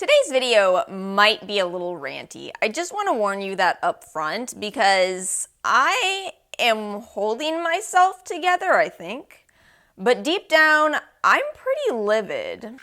Today's video might be a little ranty. I just want to warn you that up front because I am holding myself together, I think. But deep down, I'm pretty livid.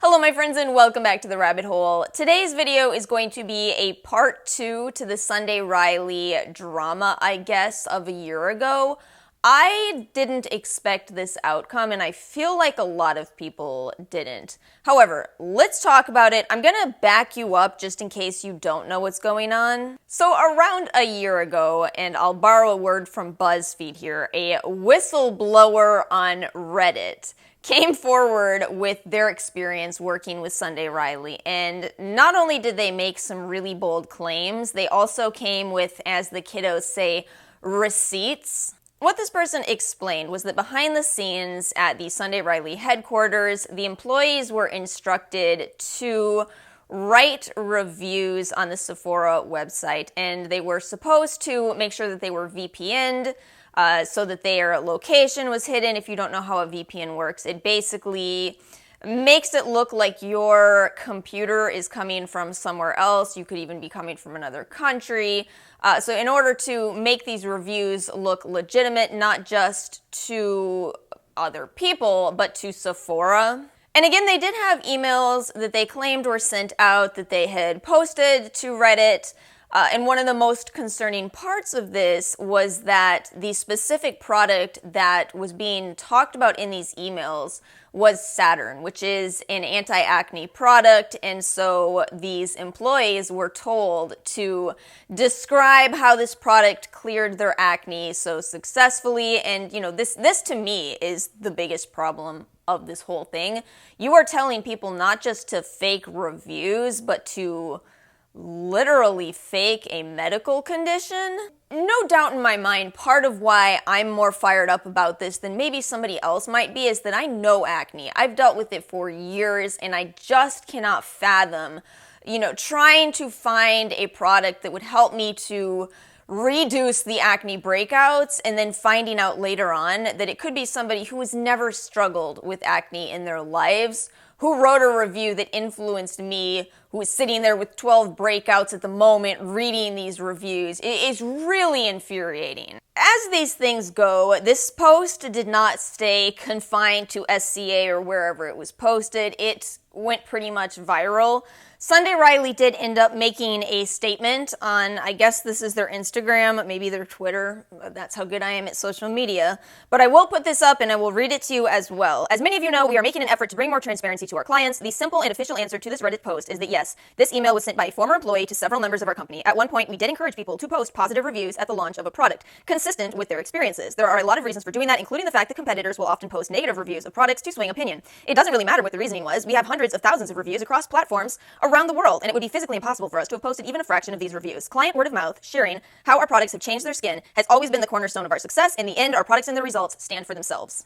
Hello my friends and welcome back to the rabbit hole. Today's video is going to be a part 2 to the Sunday Riley drama, I guess, of a year ago. I didn't expect this outcome and I feel like a lot of people didn't. However, let's talk about it. I'm gonna back you up just in case you don't know what's going on. So around a year ago, and I'll borrow a word from BuzzFeed here, a whistleblower on Reddit came forward with their experience working with Sunday Riley. And not only did they make some really bold claims, they also came with, as the kiddos say, receipts. What this person explained was that behind the scenes at the Sunday Riley headquarters, the employees were instructed to write reviews on the Sephora website, and they were supposed to make sure that they were VPN'd, so that their location was hidden. If you don't know how a VPN works, it basically makes it look like your computer is coming from somewhere else. You could even be coming from another country. So in order to make these reviews look legitimate, not just to other people, but to Sephora. And again, they did have emails that they claimed were sent out that they had posted to Reddit. And one of the most concerning parts of this was that the specific product that was being talked about in these emails was Saturn, which is an anti-acne product. And so these employees were told to describe how this product cleared their acne so successfully. And, you know, this to me is the biggest problem of this whole thing. You are telling people not just to fake reviews, but to literally fake a medical condition. No doubt in my mind, part of why I'm more fired up about this than maybe somebody else might be is that I know acne. I've dealt with it for years and I just cannot fathom, trying to find a product that would help me to reduce the acne breakouts and then finding out later on that it could be somebody who has never struggled with acne in their lives, who wrote a review that influenced me, who was sitting there with 12 breakouts at the moment reading these reviews. It is really infuriating. As these things go, this post did not stay confined to SCA or wherever it was posted. It went pretty much viral. Sunday Riley did end up making a statement on, I guess this is their Instagram, maybe their Twitter. That's how good I am at social media. But I will put this up and I will read it to you as well. As many of you know, we are making an effort to bring more transparency to our clients. The simple and official answer to this Reddit post is that yes, this email was sent by a former employee to several members of our company. At one point, we did encourage people to post positive reviews at the launch of a product, consistent with their experiences. There are a lot of reasons for doing that, including the fact that competitors will often post negative reviews of products to swing opinion. It doesn't really matter what the reasoning was. We have hundreds of thousands of reviews across platforms around the world, and it would be physically impossible for us to have posted even a fraction of these reviews. Client word of mouth, sharing how our products have changed their skin has always been the cornerstone of our success. In the end, our products and their results stand for themselves.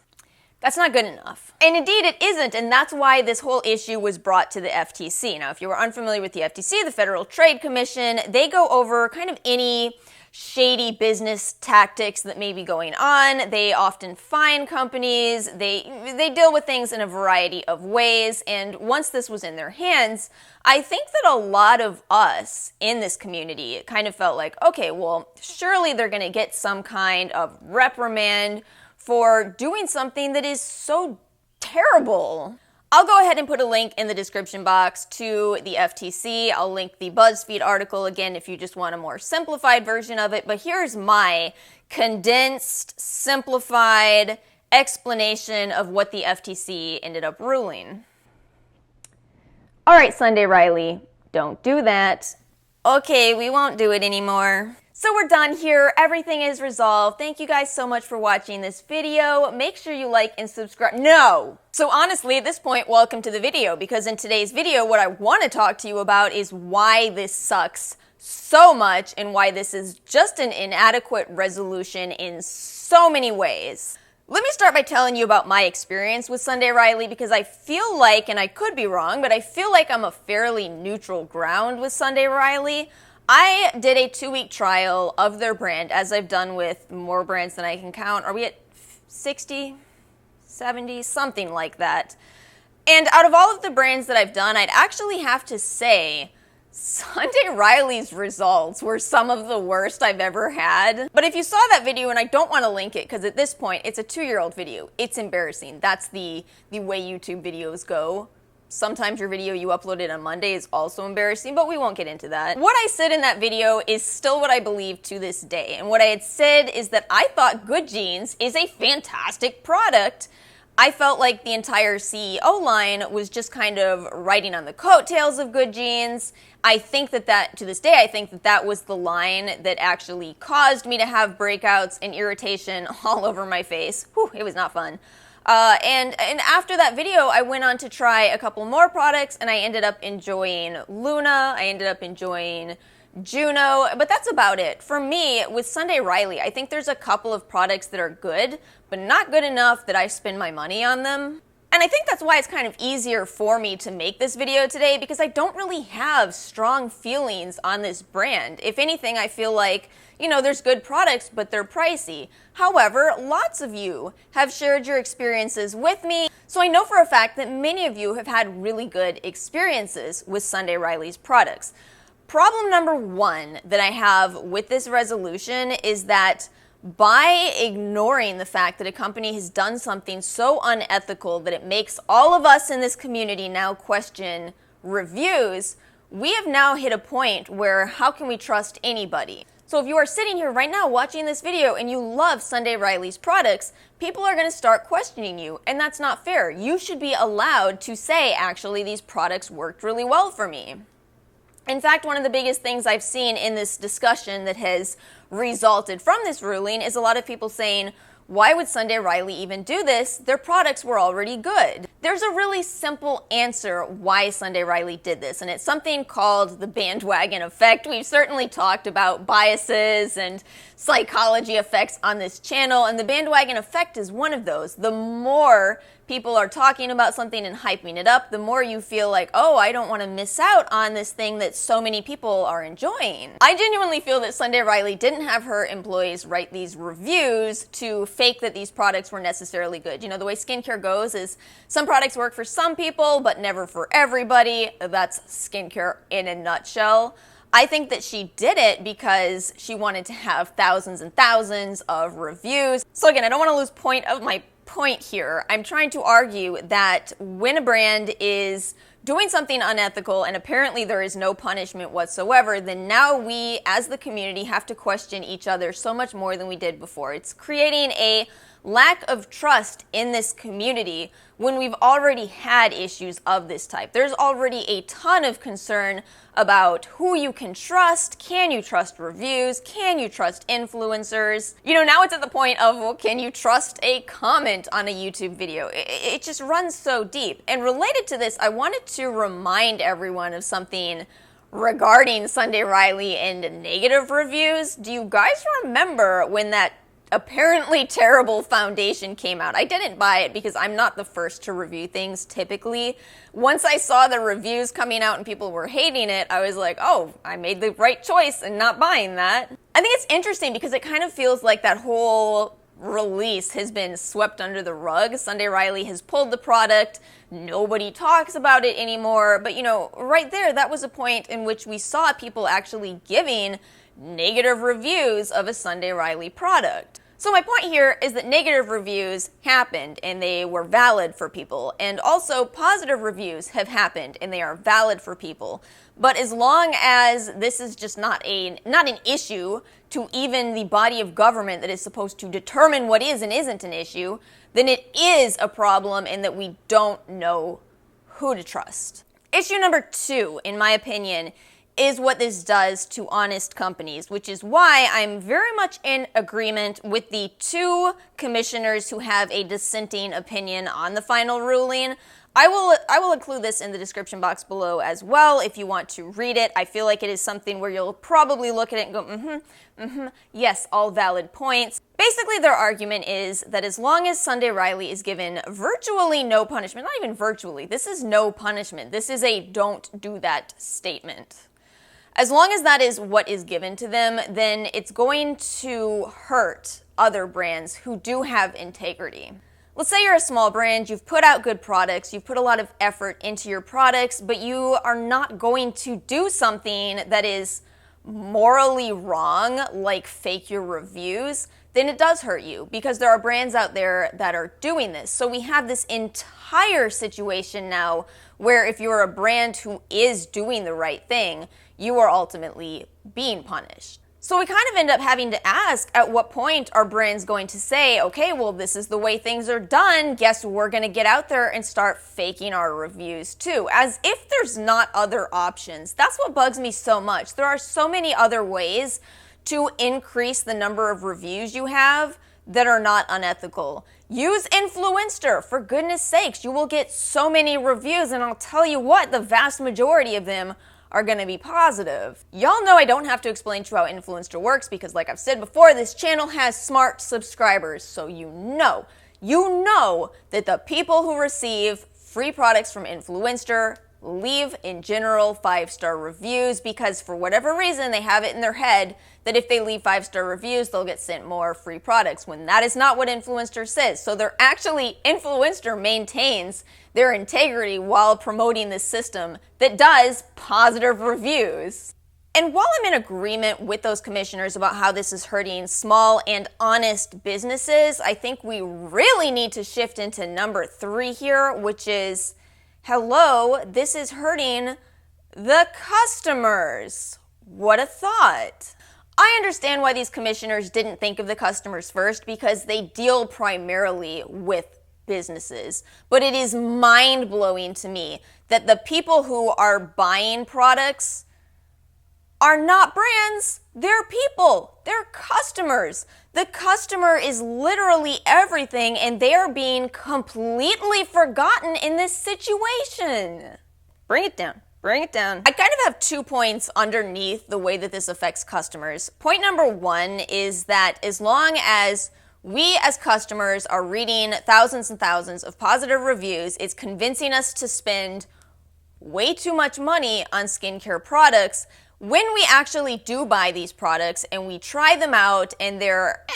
That's not good enough. And indeed it isn't, and that's why this whole issue was brought to the FTC. Now, if you were unfamiliar with the FTC, the Federal Trade Commission, they go over kind of any shady business tactics that may be going on. They often fine companies. They deal with things in a variety of ways. And once this was in their hands, I think that a lot of us in this community kind of felt like, okay, well, surely they're going to get some kind of reprimand for doing something that is so terrible. I'll go ahead and put a link in the description box to the FTC. I'll link the BuzzFeed article again if you just want a more simplified version of it. But here's my condensed, simplified explanation of what the FTC ended up ruling. All right, Sunday Riley, don't do that. Okay, we won't do it anymore. So we're done here. Everything is resolved. Thank you guys so much for watching this video. Make sure you like and subscribe. No! So honestly, at this point, welcome to the video, because in today's video, what I want to talk to you about is why this sucks so much and why this is just an inadequate resolution in so many ways. Let me start by telling you about my experience with Sunday Riley, because I feel like, and I could be wrong, but I feel like I'm a fairly neutral ground with Sunday Riley. I did a 2-week trial of their brand, as I've done with more brands than I can count. Are we at 60, 70, something like that? And out of all of the brands that I've done, I'd actually have to say Sunday Riley's results were some of the worst I've ever had. But if you saw that video, and I don't want to link it because at this point it's a 2-year-old video, it's embarrassing. That's the way YouTube videos go. Sometimes your video you uploaded on Monday is also embarrassing, but we won't get into that. What I said in that video is still what I believe to this day. And what I had said is that I thought Good Genes is a fantastic product. I felt like the entire CEO line was just kind of riding on the coattails of Good Genes. I think that to this day, I think that was the line that actually caused me to have breakouts and irritation all over my face. Whew, it was not fun. And after that video, I went on to try a couple more products, and I ended up enjoying Luna, I ended up enjoying Juno, but that's about it. For me, with Sunday Riley, I think there's a couple of products that are good, but not good enough that I spend my money on them. And I think that's why it's kind of easier for me to make this video today, because I don't really have strong feelings on this brand. If anything, I feel like, you know, there's good products, but they're pricey. However, lots of you have shared your experiences with me, so I know for a fact that many of you have had really good experiences with Sunday Riley's products. Problem number one that I have with this resolution is that by ignoring the fact that a company has done something so unethical that it makes all of us in this community now question reviews, we have now hit a point where how can we trust anybody? So if you are sitting here right now watching this video and you love Sunday Riley's products, people are going to start questioning you, and that's not fair. You should be allowed to say, actually, these products worked really well for me. In fact, one of the biggest things I've seen in this discussion that has resulted from this ruling is a lot of people saying, why would Sunday Riley even do this? Their products were already good. There's a really simple answer why Sunday Riley did this, and it's something called the bandwagon effect. We've certainly talked about biases and psychology effects on this channel, and the bandwagon effect is one of those. The more people are talking about something and hyping it up, the more you feel like, oh, I don't want to miss out on this thing that so many people are enjoying. I genuinely feel that Sunday Riley didn't have her employees write these reviews to fake that these products were necessarily good. You know, the way skincare goes is some products work for some people, but never for everybody. That's skincare in a nutshell. I think that she did it because she wanted to have thousands and thousands of reviews. So again, I don't want to lose point of my point here. I'm trying to argue that when a brand is doing something unethical and apparently there is no punishment whatsoever, then now we as the community have to question each other so much more than we did before. It's creating a lack of trust in this community when we've already had issues of this type. There's already a ton of concern about who you can you trust reviews, can you trust influencers? You know, now it's at the point of, well, can you trust a comment on a YouTube video? It just runs so deep. And related to this, I wanted to remind everyone of something regarding Sunday Riley and negative reviews. Do you guys remember when that apparently terrible foundation came out? I didn't buy it because I'm not the first to review things typically. Once I saw the reviews coming out and people were hating it, I was like, oh, I made the right choice in not buying that. I think it's interesting because it kind of feels like that whole release has been swept under the rug. Sunday Riley has pulled the product. Nobody talks about it anymore. But you know, right there, that was a point in which we saw people actually giving negative reviews of a Sunday Riley product. So my point here is that negative reviews happened and they were valid for people, and also positive reviews have happened and they are valid for people. But as long as this is just not an issue to even the body of government that is supposed to determine what is and isn't an issue, then it is a problem and that we don't know who to trust. Issue number 2, in my opinion, is what this does to honest companies, which is why I'm very much in agreement with the 2 commissioners who have a dissenting opinion on the final ruling. I will include this in the description box below as well if you want to read it. I feel like it is something where you'll probably look at it and go, yes, all valid points. Basically, their argument is that as long as Sunday Riley is given virtually no punishment, not even virtually, this is no punishment. This is a don't do that statement. As long as that is what is given to them, then it's going to hurt other brands who do have integrity. Let's say you're a small brand, you've put out good products, you've put a lot of effort into your products, but you are not going to do something that is morally wrong, like fake your reviews, then it does hurt you because there are brands out there that are doing this. So we have this entire situation now where if you're a brand who is doing the right thing, you are ultimately being punished. So we kind of end up having to ask, at what point are brands going to say, okay, well, this is the way things are done, guess we're going to get out there and start faking our reviews too, as if there's not other options. That's what bugs me so much. There are so many other ways to increase the number of reviews you have that are not unethical. Use Influencer, for goodness sakes. You will get so many reviews, and I'll tell you what, the vast majority of them are going to be positive. Y'all know I don't have to explain to you how Influencer works because, like I've said before, this channel has smart subscribers, so you know that the people who receive free products from Influencer leave, in general, 5-star reviews because for whatever reason they have it in their head that if they leave 5-star reviews they'll get sent more free products, when that is not what Influencer says. So Influencer maintains their integrity while promoting this system that does positive reviews. And while I'm in agreement with those commissioners about how this is hurting small and honest businesses, I think we really need to shift into number 3 here, which is, hello, this is hurting the customers. What a thought. I understand why these commissioners didn't think of the customers first because they deal primarily with businesses. But it is mind-blowing to me that the people who are buying products are not brands, they're people, they're customers. The customer is literally everything, and they are being completely forgotten in this situation. Bring it down. Bring it down. I kind of have 2 points underneath the way that this affects customers. Point number 1 is that as long as we as customers are reading thousands and thousands of positive reviews, it's convincing us to spend way too much money on skincare products. When we actually do buy these products and we try them out and they're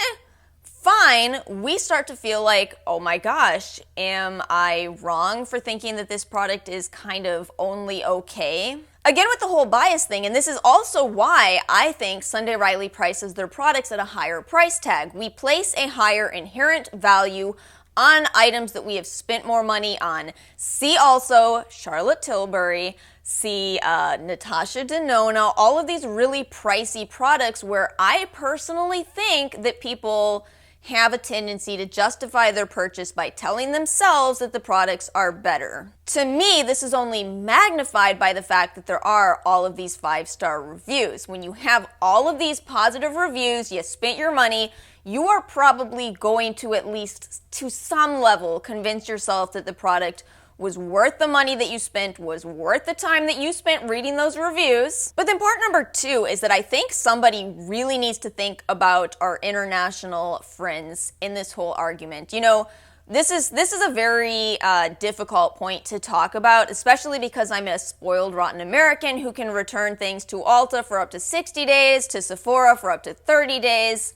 fine, we start to feel like, oh my gosh, am I wrong for thinking that this product is kind of only okay? Again, with the whole bias thing, and this is also why I think Sunday Riley prices their products at a higher price tag. We place a higher inherent value on items that we have spent more money on. See also Charlotte Tilbury, see Natasha Denona, all of these really pricey products where I personally think that people have a tendency to justify their purchase by telling themselves that the products are better. To me, this is only magnified by the fact that there are all of these 5-star reviews. When you have all of these positive reviews, you spent your money, you are probably going to, at least to some level, convince yourself that the product was worth the money that you spent, was worth the time that you spent reading those reviews. But then part number 2 is that I think somebody really needs to think about our international friends in this whole argument. You know, this is a very difficult point to talk about, especially because I'm a spoiled, rotten American who can return things to Ulta for up to 60 days, to Sephora for up to 30 days.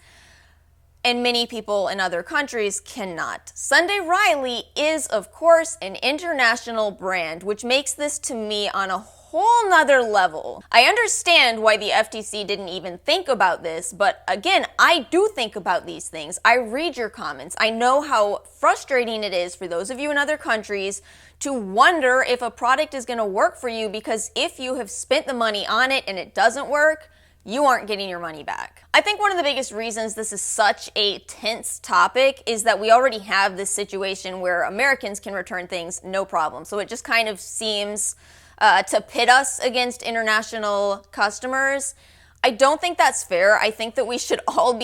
And many people in other countries cannot. Sunday Riley is, of course, an international brand, which makes this to me on a whole nother level. I understand why the FTC didn't even think about this, but again, I do think about these things. I read your comments. I know how frustrating it is for those of you in other countries to wonder if a product is going to work for you, because if you have spent the money on it and it doesn't work, you aren't getting your money back. I think one of the biggest reasons this is such a tense topic is that we already have this situation where Americans can return things no problem. So it just kind of seems to pit us against international customers. I don't think that's fair. I think that we should all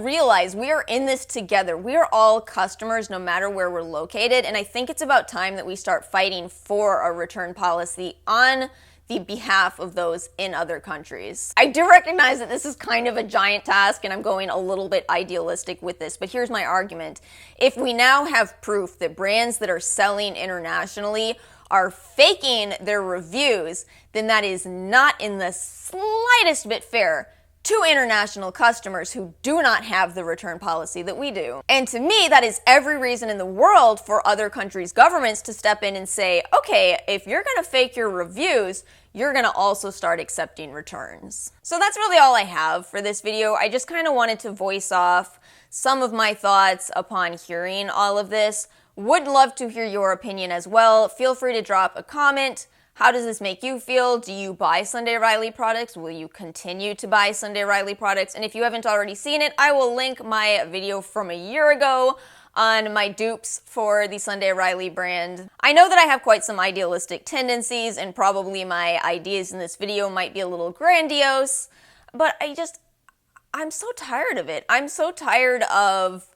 realize we are in this together. We are all customers no matter where we're located. And I think it's about time that we start fighting for a return policy on the behalf of those in other countries. I do recognize that this is kind of a giant task and I'm going a little bit idealistic with this, but here's my argument. If we now have proof that brands that are selling internationally are faking their reviews, then that is not in the slightest bit fair to international customers who do not have the return policy that we do. And to me, that is every reason in the world for other countries' governments to step in and say, okay, if you're gonna fake your reviews, you're gonna also start accepting returns. So that's really all I have for this video. I just kind of wanted to voice off some of my thoughts upon hearing all of this. Would love to hear your opinion as well. Feel free to drop a comment. How does this make you feel? Do you buy Sunday Riley products? Will you continue to buy Sunday Riley products? And if you haven't already seen it, I will link my video from a year ago on my dupes for the Sunday Riley brand. I know that I have quite some idealistic tendencies, and probably my ideas in this video might be a little grandiose, but I'm so tired of it. I'm so tired of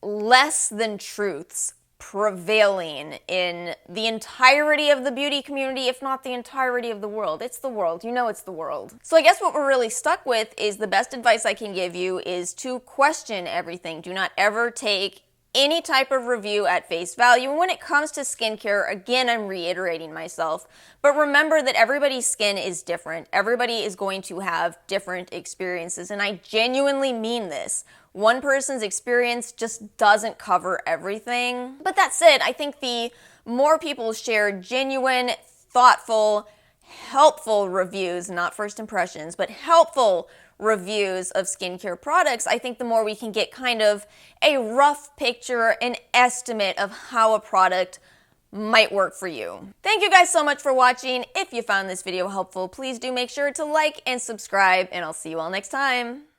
less than truths prevailing in the entirety of the beauty community, if not the entirety of the world. It's the world. You know it's the world. So I guess what we're really stuck with is the best advice I can give you is to question everything. Do not ever take any type of review at face value. And when it comes to skincare, again, I'm reiterating myself, but remember that everybody's skin is different. Everybody is going to have different experiences, and I genuinely mean this. One person's experience just doesn't cover everything. But that said, I think the more people share genuine, thoughtful, helpful reviews, not first impressions, but helpful reviews of skincare products, I think the more we can get kind of a rough picture, an estimate of how a product might work for you. Thank you guys so much for watching. If you found this video helpful, please do make sure to like and subscribe, and I'll see you all next time.